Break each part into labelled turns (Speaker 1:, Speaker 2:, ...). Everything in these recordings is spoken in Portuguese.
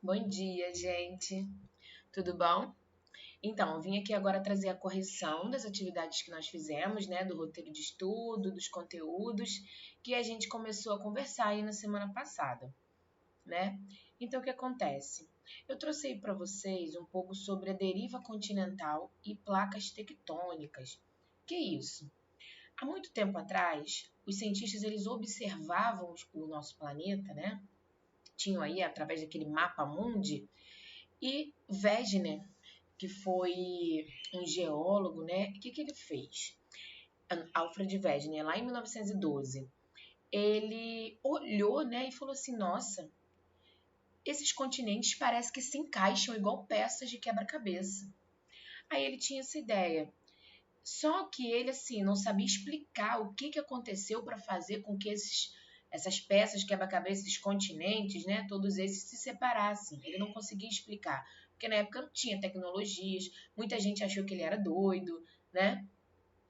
Speaker 1: Bom dia, gente. Tudo bom? Então, eu vim aqui agora trazer a correção das atividades que nós fizemos, né, do roteiro de estudo, dos conteúdos que a gente começou a conversar aí na semana passada, né? Então, o que acontece? Eu trouxe aí para vocês um pouco sobre a deriva continental e placas tectônicas. Que é isso? Há muito tempo atrás, os cientistas eles observavam o nosso planeta, né? Tinham aí através daquele mapa mundi. E Wegener, que foi um geólogo, né? O que ele fez? Alfred Wegener, lá em 1912, ele olhou, né, e falou assim: nossa, esses continentes parecem que se encaixam igual peças de quebra-cabeça. Aí ele tinha essa ideia. Só que ele, assim, não sabia explicar o que aconteceu para fazer com que essas peças de quebra-cabeça, esses continentes, né, todos esses se separassem. Ele não conseguia explicar, porque na época não tinha tecnologias, muita gente achou que ele era doido, né?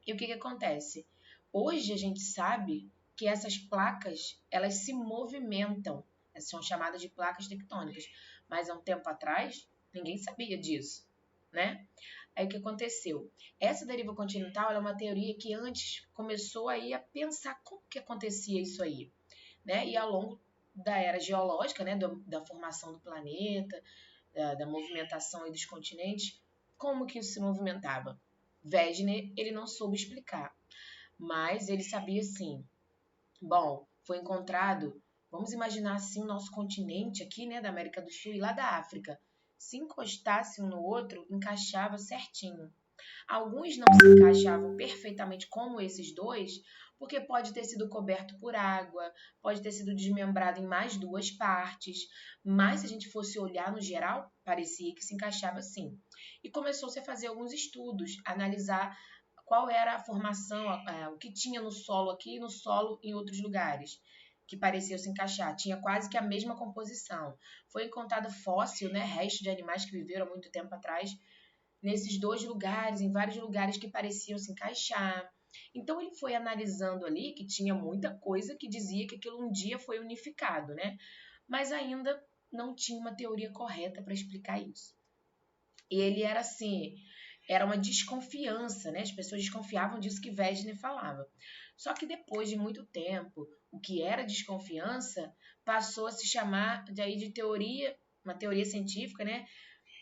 Speaker 1: E o que acontece? Hoje a gente sabe que essas placas, elas se movimentam, essas são chamadas de placas tectônicas, mas há um tempo atrás ninguém sabia disso, né? Aí o que aconteceu? Essa deriva continental é uma teoria que antes começou aí a pensar como que acontecia isso aí, né? E ao longo da era geológica, né, da formação do planeta, da movimentação aí dos continentes, como que isso se movimentava? Wegener, ele não soube explicar, mas ele sabia sim. Bom, foi encontrado, vamos imaginar assim o nosso continente aqui, né, da América do Sul e lá da África. Se encostasse um no outro, encaixava certinho. Alguns não se encaixavam perfeitamente como esses dois, porque pode ter sido coberto por água, pode ter sido desmembrado em mais duas partes, mas se a gente fosse olhar no geral, parecia que se encaixava sim. E começou-se a fazer alguns estudos, analisar qual era a formação, o que tinha no solo aqui e no solo em outros lugares, que pareciam se encaixar. Tinha quase que a mesma composição. Foi encontrado fóssil, né, restos de animais que viveram há muito tempo atrás, nesses dois lugares, em vários lugares que pareciam se encaixar. Então ele foi analisando ali que tinha muita coisa que dizia que aquilo um dia foi unificado, né? Mas ainda não tinha uma teoria correta para explicar isso. E ele era assim, era uma desconfiança, né? As pessoas desconfiavam disso que Wegener falava. Só que depois de muito tempo, o que era desconfiança passou a se chamar de teoria, uma teoria científica, né?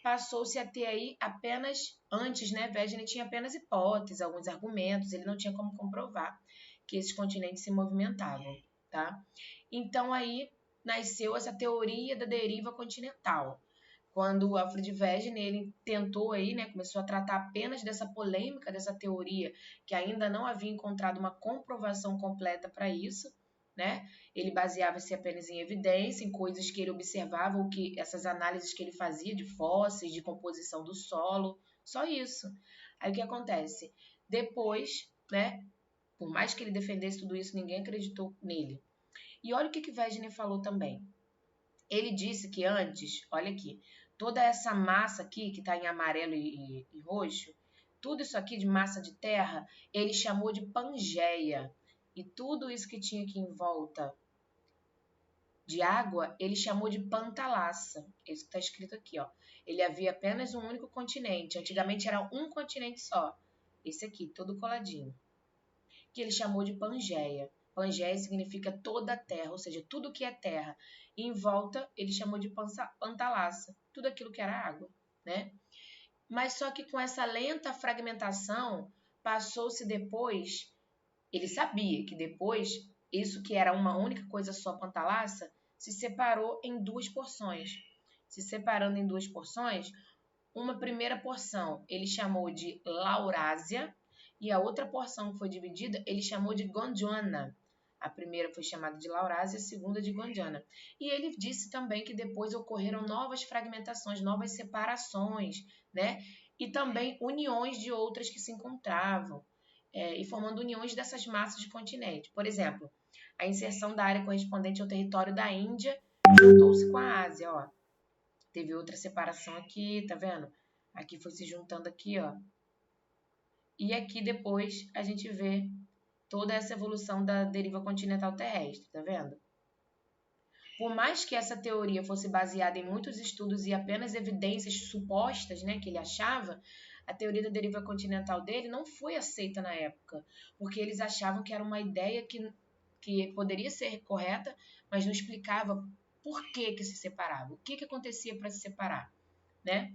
Speaker 1: Passou-se a ter aí apenas, antes, né, Wegener tinha apenas hipóteses, alguns argumentos, ele não tinha como comprovar que esses continentes se movimentavam, tá? Então aí nasceu essa teoria da deriva continental. Quando o Alfred Wegener ele tentou aí, né, começou a tratar apenas dessa polêmica, dessa teoria, que ainda não havia encontrado uma comprovação completa para isso, né? Ele baseava-se apenas em evidência, em coisas que ele observava, ou que essas análises que ele fazia de fósseis, de composição do solo, só isso. Aí o que acontece? Depois, né, por mais que ele defendesse tudo isso, ninguém acreditou nele. E olha o que Wegener falou também. Ele disse que antes, olha aqui, toda essa massa aqui, que está em amarelo e roxo, tudo isso aqui de massa de terra, ele chamou de Pangeia. E tudo isso que tinha aqui em volta de água, ele chamou de Pantalassa. É isso que está escrito aqui, ó. Ele havia apenas um único continente. Antigamente era um continente só. Esse aqui, todo coladinho. Que ele chamou de Pangeia. Pangeia significa toda a terra, ou seja, tudo que é terra. E em volta, ele chamou de Pantalassa. Tudo aquilo que era água, né? Mas só que com essa lenta fragmentação, passou-se depois. Ele sabia que depois, isso que era uma única coisa só, Pantalassa, se separou em duas porções. Se separando em duas porções, uma primeira porção ele chamou de Laurásia e a outra porção que foi dividida ele chamou de Gondwana. A primeira foi chamada de Laurásia, a segunda de Gondwana. E ele disse também que depois ocorreram novas fragmentações, novas separações, né? E também uniões de outras que se encontravam, e formando uniões dessas massas de continente. Por exemplo, a inserção da área correspondente ao território da Índia juntou-se com a Ásia, ó. Teve outra separação aqui, tá vendo? Aqui foi se juntando aqui, ó. E aqui depois a gente vê toda essa evolução da deriva continental terrestre, tá vendo? Por mais que essa teoria fosse baseada em muitos estudos e apenas evidências supostas, né, que ele achava, a teoria da deriva continental dele não foi aceita na época, porque eles achavam que era uma ideia que poderia ser correta, mas não explicava por que se separava, o que acontecia para se separar, né?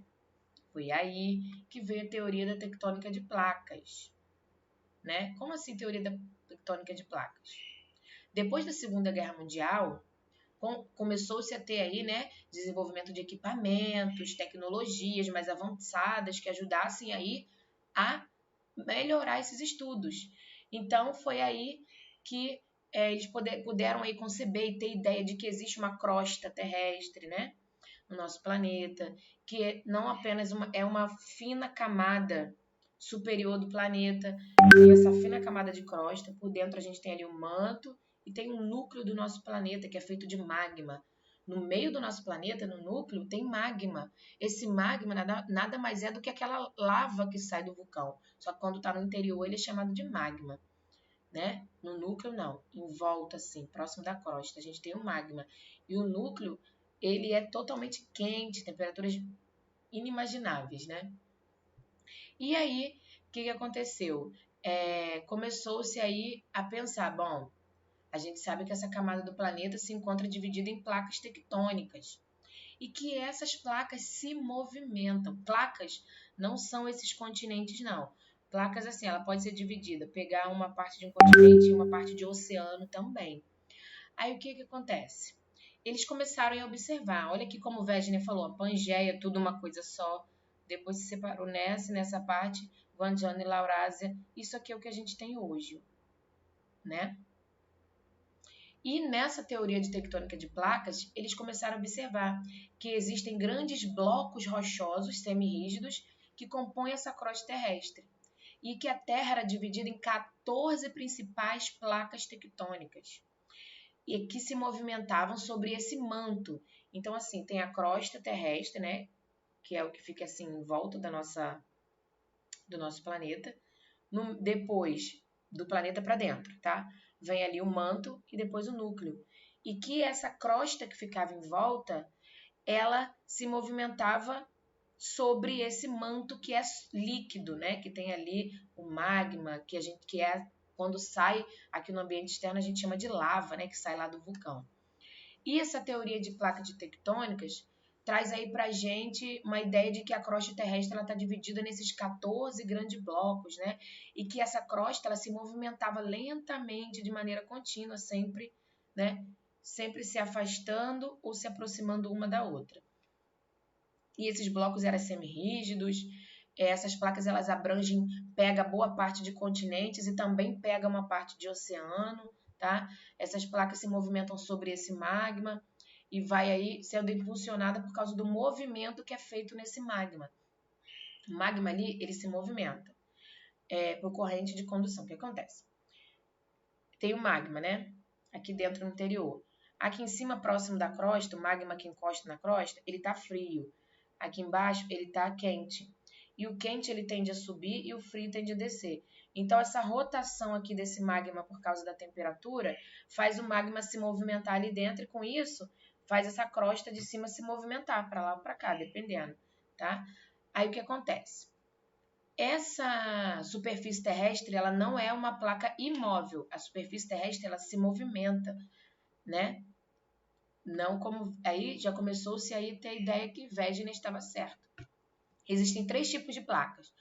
Speaker 1: Foi aí que veio a teoria da tectônica de placas, né? Como assim teoria da tectônica de placas? Depois da Segunda Guerra Mundial, começou-se a ter aí, né, desenvolvimento de equipamentos, tecnologias mais avançadas que ajudassem aí a melhorar esses estudos. Então, foi aí que eles puderam aí conceber e ter ideia de que existe uma crosta terrestre, né, no nosso planeta, que não apenas é uma fina camada superior do planeta, tem essa fina camada de crosta, por dentro a gente tem ali um manto e tem um núcleo do nosso planeta que é feito de magma. No meio do nosso planeta, no núcleo, tem magma. Esse magma nada mais é do que aquela lava que sai do vulcão. Só que quando está no interior, ele é chamado de magma, né? No núcleo, não. Em volta, assim, próximo da crosta, a gente tem o magma. E o núcleo, ele é totalmente quente, temperaturas inimagináveis, né? E aí, o que aconteceu? Começou-se aí a pensar, bom, a gente sabe que essa camada do planeta se encontra dividida em placas tectônicas e que essas placas se movimentam. Placas não são esses continentes, não. Placas, assim, ela pode ser dividida, pegar uma parte de um continente e uma parte de oceano também. Aí, o que acontece? Eles começaram a observar, olha aqui como o Wegener falou, a Pangeia, tudo uma coisa só, depois se separou nessa parte, Gondwana e Laurásia, isso aqui é o que a gente tem hoje, né? E nessa teoria de tectônica de placas, eles começaram a observar que existem grandes blocos rochosos semirrígidos que compõem essa crosta terrestre e que a Terra era dividida em 14 principais placas tectônicas e que se movimentavam sobre esse manto. Então, assim, tem a crosta terrestre, né, que é o que fica assim em volta do nosso planeta, depois do planeta para dentro, tá? Vem ali o manto e depois o núcleo. E que essa crosta que ficava em volta, ela se movimentava sobre esse manto que é líquido, né? Que tem ali o magma, que é quando sai aqui no ambiente externo a gente chama de lava, né? Que sai lá do vulcão. E essa teoria de placas de tectônicas traz aí para a gente uma ideia de que a crosta terrestre está dividida nesses 14 grandes blocos, né? E que essa crosta ela se movimentava lentamente, de maneira contínua, sempre, né? Sempre se afastando ou se aproximando uma da outra. E esses blocos eram semirrígidos, essas placas elas abrangem, pega boa parte de continentes e também pega uma parte de oceano, tá? Essas placas se movimentam sobre esse magma e vai aí sendo impulsionada por causa do movimento que é feito nesse magma. O magma ali, ele se movimenta por corrente de condução. O que acontece? Tem o magma, né? Aqui dentro no interior. Aqui em cima, próximo da crosta, o magma que encosta na crosta, ele tá frio. Aqui embaixo, ele tá quente. E o quente, ele tende a subir e o frio tende a descer. Então, essa rotação aqui desse magma por causa da temperatura faz o magma se movimentar ali dentro e com isso faz essa crosta de cima se movimentar para lá ou para cá, dependendo, tá? Aí o que acontece? Essa superfície terrestre, ela não é uma placa imóvel. A superfície terrestre, ela se movimenta, né? Não como... Aí já começou-se aí a ter a ideia que Wegener estava certo. Existem 3 tipos de placas.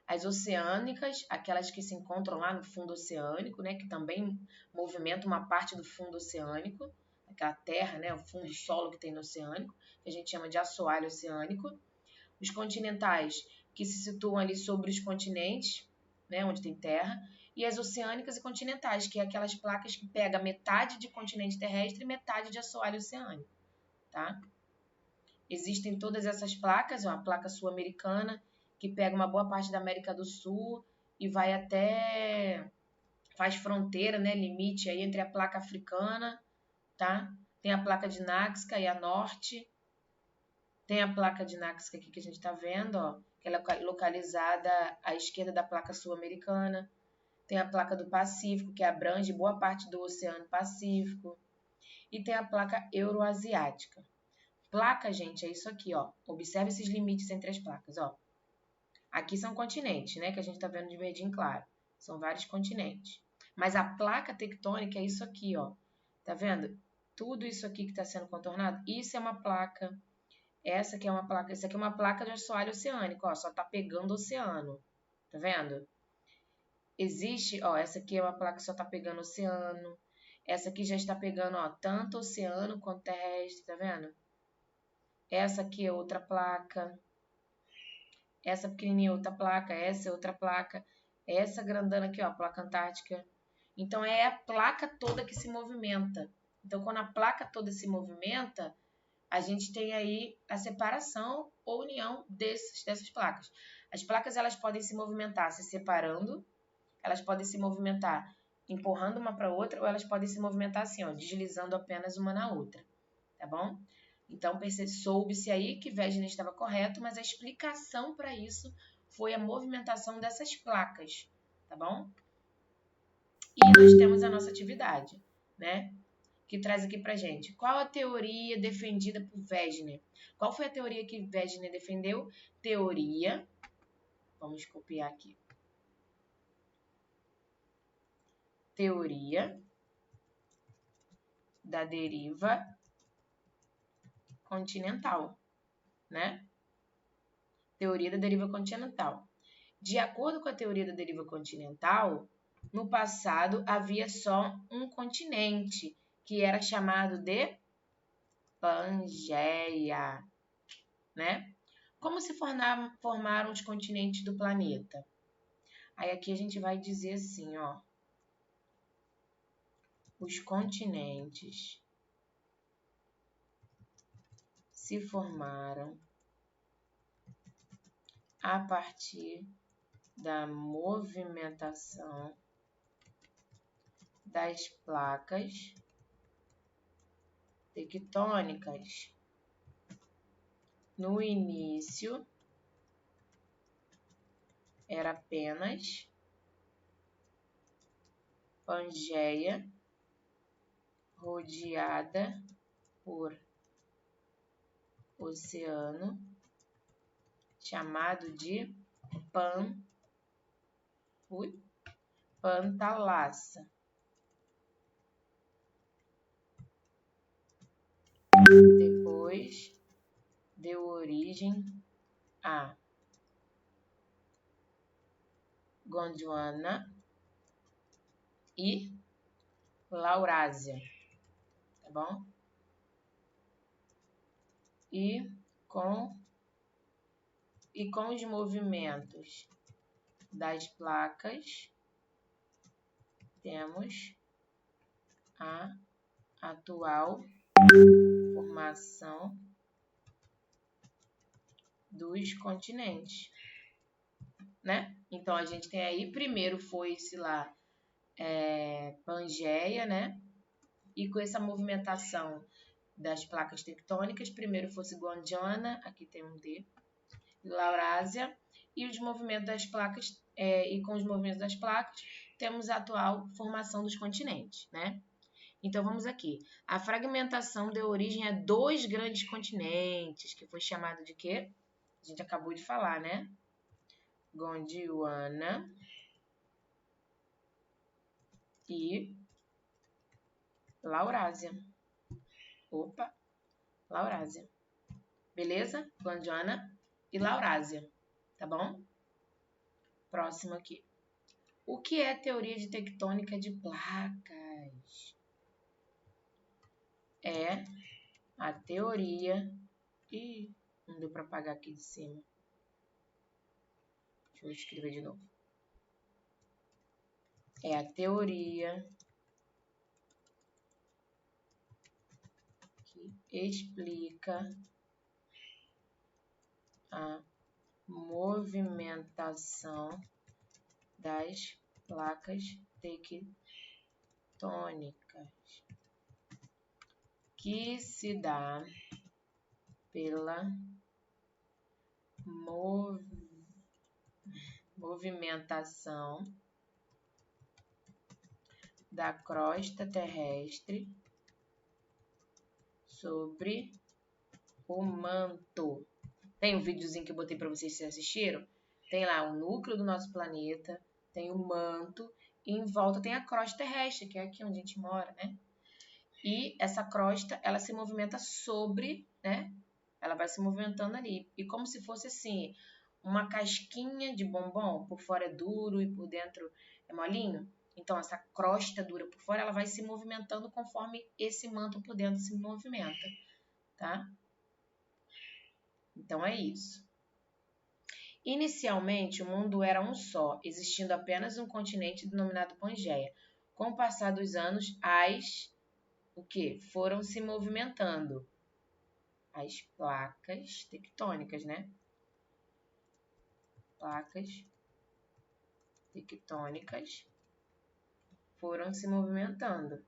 Speaker 1: As oceânicas, aquelas que se encontram lá no fundo oceânico, né? Que também movimentam uma parte do fundo oceânico, aquela terra, né? O fundo solo que tem no oceânico, que a gente chama de assoalho oceânico. Os continentais, que se situam ali sobre os continentes, né, onde tem terra, e as oceânicas e continentais, que é aquelas placas que pegam metade de continente terrestre e metade de assoalho oceânico, tá? Existem todas essas placas, uma placa sul-americana, que pega uma boa parte da América do Sul e vai até... faz fronteira, né, limite aí entre a placa africana, tá? Tem a placa de Nazca e a norte. Tem a placa de Nazca aqui que a gente está vendo, ó, que ela é localizada à esquerda da placa sul-americana. Tem a placa do Pacífico, que abrange boa parte do Oceano Pacífico. e tem a placa euroasiática. Placa, gente, é isso aqui, ó. Observe esses limites entre as placas, ó. Aqui são continentes, né, que a gente tá vendo de verdinho claro. São vários continentes. Mas a placa tectônica é isso aqui, ó. Tá vendo? Tudo isso aqui que está sendo contornado, isso é uma placa. Essa aqui é uma placa, essa aqui é uma placa de assoalho oceânico, ó, só tá pegando o oceano. Tá vendo? Existe, ó, essa aqui é uma placa que só tá pegando o oceano. Essa aqui já está pegando, ó, tanto oceano quanto terrestre, tá vendo? Essa aqui é outra placa. Essa pequenininha é outra placa, essa é outra placa. Essa grandona aqui, ó, a placa antártica. Então, é a placa toda que se movimenta. Então, quando a placa toda se movimenta, a gente tem aí a separação ou união dessas placas. As placas, elas podem se movimentar se separando, elas podem se movimentar empurrando uma para outra, ou elas podem se movimentar assim, ó, deslizando apenas uma na outra, tá bom? Então, soube-se aí que Wegener estava correto, mas a explicação para isso foi a movimentação dessas placas, tá bom? E nós temos a nossa atividade, né? Que traz aqui pra gente. Qual a teoria defendida por Wegener? Qual foi a teoria que Wegener defendeu? Teoria, vamos copiar aqui. Teoria da deriva continental, né? Teoria da deriva continental. De acordo com a teoria da deriva continental, no passado havia só um continente, que era chamado de Pangeia, né? Como se formaram os continentes do planeta? Aí aqui a gente vai dizer assim, ó. Os continentes se formaram a partir da movimentação das placas tectônicas. No início, era apenas Pangeia, rodeada por oceano, chamado de Pantalassa. Depois deu origem a Gondwana e Laurásia, tá bom? E com os movimentos das placas, temos a atual formação dos continentes, né? Então, a gente tem aí, primeiro foi esse lá, Pangeia, né? E com essa movimentação das placas tectônicas, primeiro fosse Gondwana, aqui tem um D, Laurásia, e os movimentos das placas, e com os movimentos das placas, temos a atual formação dos continentes, né? Então, vamos aqui. A fragmentação deu origem a 2 grandes continentes, que foi chamado de quê? A gente acabou de falar, né? Gondwana e Laurásia. Opa, Laurásia. Beleza? Gondwana e Laurásia, tá bom? Próximo aqui. O que é teoria de tectônica de placas? É a teoria... Ih, não deu para apagar aqui de cima. Deixa eu escrever de novo. É a teoria que explica a movimentação das placas tectônicas, que se dá pela movimentação da crosta terrestre sobre o manto. Tem um videozinho que eu botei para vocês, vocês assistiram? Tem lá o núcleo do nosso planeta, tem o manto, e em volta tem a crosta terrestre, que é aqui onde a gente mora, né? E essa crosta, ela se movimenta sobre, né? Ela vai se movimentando ali. E como se fosse assim, uma casquinha de bombom, por fora é duro e por dentro é molinho. Então, essa crosta dura por fora, ela vai se movimentando conforme esse manto por dentro se movimenta, tá? Então, é isso. Inicialmente, o mundo era um só, existindo apenas um continente denominado Pangeia. Com o passar dos anos, o quê? Foram se movimentando. As placas tectônicas, né? Placas tectônicas foram se movimentando,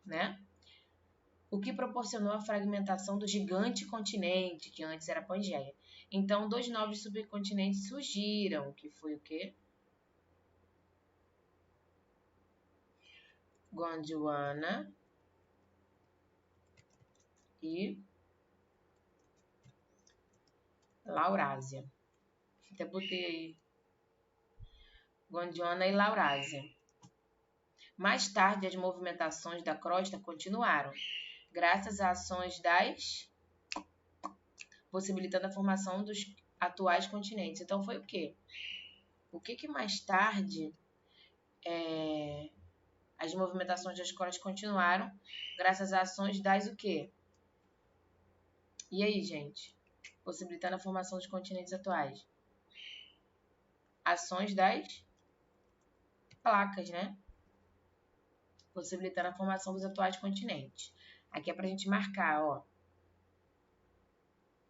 Speaker 1: né? O que proporcionou a fragmentação do gigante continente, que antes era Pangeia. Então, 2 novos subcontinentes surgiram, que foi o quê? Gondwana e Laurásia. Até botei aí. Gondwana e Laurásia. Mais tarde, as movimentações da crosta continuaram, graças a ações possibilitando a formação dos atuais continentes. Então, foi o quê? O que mais tarde as movimentações das crostas continuaram, graças a ações o quê? E aí, gente? Possibilitando a formação dos continentes atuais. Ações das placas, né? Possibilitando a formação dos atuais continentes. Aqui é pra gente marcar, ó.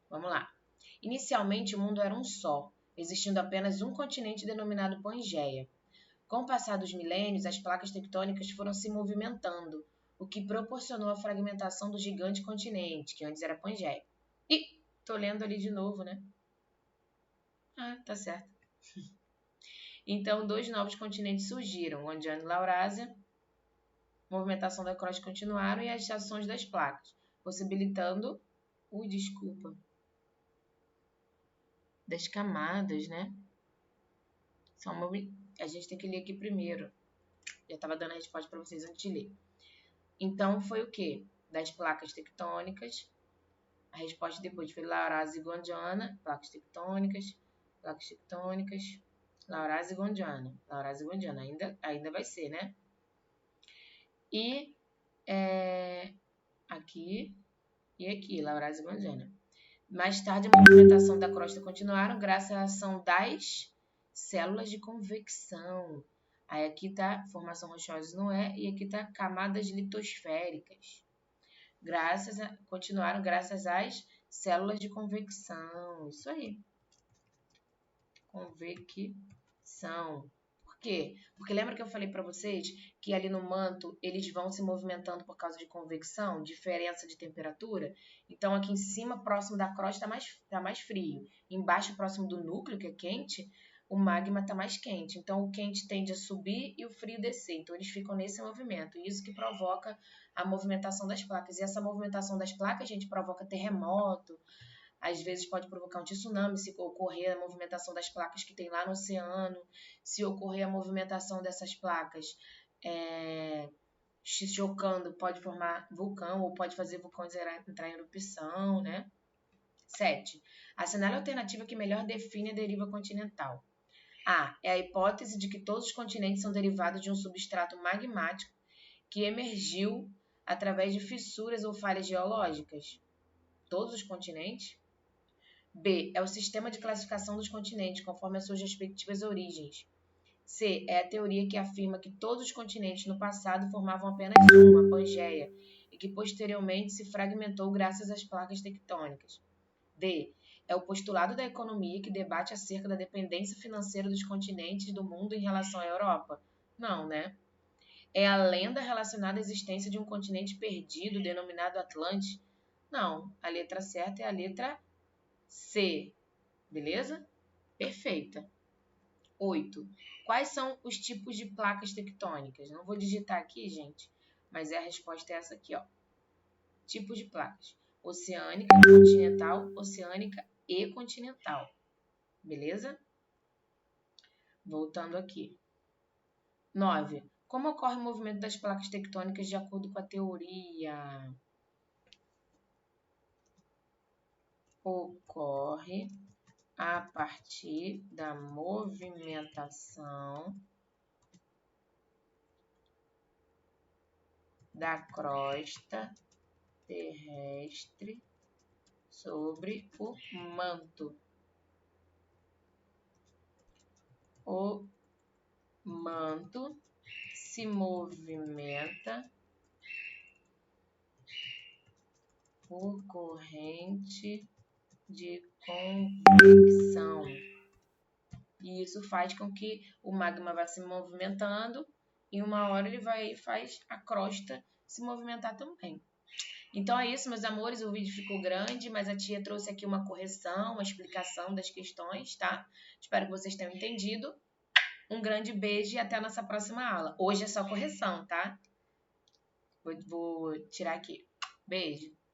Speaker 1: Vamos lá. Inicialmente, o mundo era um só, existindo apenas um continente denominado Pangeia. Com o passar dos milênios, as placas tectônicas foram se movimentando, o que proporcionou a fragmentação do gigante continente, que antes era Pangeia. E tô lendo ali de novo, né? Ah, tá certo. Então, 2 novos continentes surgiram, Gondwana e Laurásia. Movimentação da crosta continuaram e as ações das placas, possibilitando das camadas, né? A gente tem que ler aqui primeiro. Já estava dando a resposta para vocês antes de ler. Então, foi o quê? Das placas tectônicas. A resposta depois foi Laurásia e Gondwana, placas tectônicas, Laurásia e Gondwana. Laurásia e Gondwana, ainda vai ser, né? E aqui e aqui, Laurásia e Gondwana. Mais tarde, a movimentação da crosta continuaram graças à ação das células de convecção. Aí aqui tá formação rochosa, não é? E aqui tá camadas litosféricas. Continuaram graças às células de convecção. Isso aí. Convecção. Por quê? Porque lembra que eu falei para vocês que ali no manto eles vão se movimentando por causa de convecção, diferença de temperatura? Então aqui em cima, próximo da crosta, tá mais frio. Embaixo, próximo do núcleo, que é quente, o magma está mais quente. Então o quente tende a subir e o frio descer. Então eles ficam nesse movimento. E isso que provoca a movimentação das placas. E essa movimentação das placas, gente, provoca terremoto. Às vezes pode provocar um tsunami se ocorrer a movimentação das placas que tem lá no oceano, se ocorrer a movimentação dessas placas se chocando, pode formar vulcão ou pode fazer vulcões entrar em erupção, né? 7. Assinale a alternativa que melhor define a deriva continental. A. É a hipótese de que todos os continentes são derivados de um substrato magmático que emergiu através de fissuras ou falhas geológicas. Todos os continentes? B. É o sistema de classificação dos continentes, conforme as suas respectivas origens. C. É a teoria que afirma que todos os continentes no passado formavam apenas uma, Pangeia, e que posteriormente se fragmentou graças às placas tectônicas. D. É o postulado da economia que debate acerca da dependência financeira dos continentes do mundo em relação à Europa. Não, né? É a lenda relacionada à existência de um continente perdido, denominado Atlântis. Não, a letra certa é a letra C. Beleza? Perfeita. 8. Quais são os tipos de placas tectônicas? Não vou digitar aqui, gente, mas a resposta é essa aqui, ó. tipos de placas: oceânica, continental, oceânica e continental. Beleza? Voltando aqui. 9. Como ocorre o movimento das placas tectônicas de acordo com a teoria? Ocorre a partir da movimentação da crosta terrestre sobre o manto. O manto se movimenta por corrente de convecção. E isso faz com que o magma vá se movimentando e uma hora ele faz a crosta se movimentar também. Então é isso, meus amores, o vídeo ficou grande, mas a tia trouxe aqui uma correção, uma explicação das questões, tá? Espero que vocês tenham entendido. Um grande beijo e até a nossa próxima aula. Hoje é só correção, tá? Vou tirar aqui. Beijo.